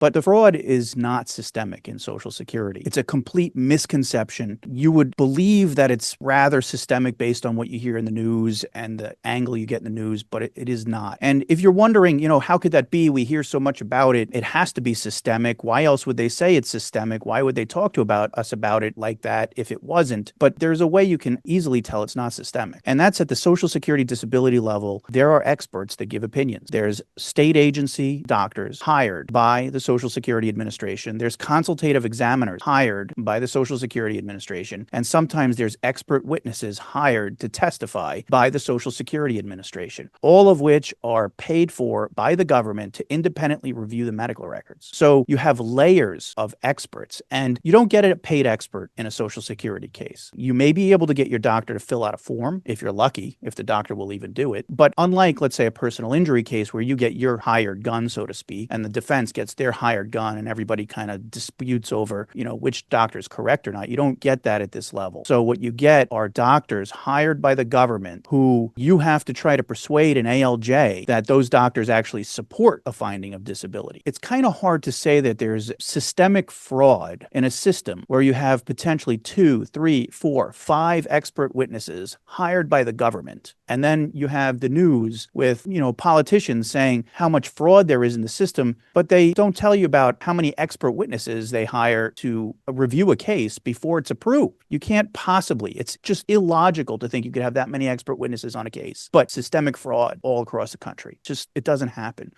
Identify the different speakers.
Speaker 1: But the fraud is not systemic in Social Security. It's a complete misconception. You would believe that it's rather systemic based on what you hear in the news and the angle you get in the news, but it is not. And if you're wondering, how could that be? We hear so much about it. It has to be systemic. Why else would they say it's systemic? Why would they talk to us about it like that if it wasn't? But there's a way you can easily tell it's not systemic. And that's at the Social Security disability level. There are experts that give opinions. There's state agency doctors hired by the Social Security Administration. There's consultative examiners hired by the Social Security Administration. And sometimes there's expert witnesses hired to testify by the Social Security Administration, all of which are paid for by the government to independently review the medical records. So you have layers of experts, and you don't get a paid expert in a Social Security case. You may be able to get your doctor to fill out a form if you're lucky, if the doctor will even do it. But unlike, let's say, a personal injury case where you get your hired gun, so to speak, and the defense gets their hired gun and everybody kind of disputes over, which doctor is correct or not, you don't get that at this level. So what you get are doctors hired by the government who you have to try to persuade an ALJ that those doctors actually support a finding of disability. It's kind of hard to say that there's systemic fraud in a system where you have potentially 2, 3, 4, 5 expert witnesses hired by the government. And then you have the news with, politicians saying how much fraud there is in the system, but they don't tell you about how many expert witnesses they hire to review a case before it's approved. You can't possibly, it's just illogical to think you could have that many expert witnesses on a case. But systemic fraud all across the country, it doesn't happen.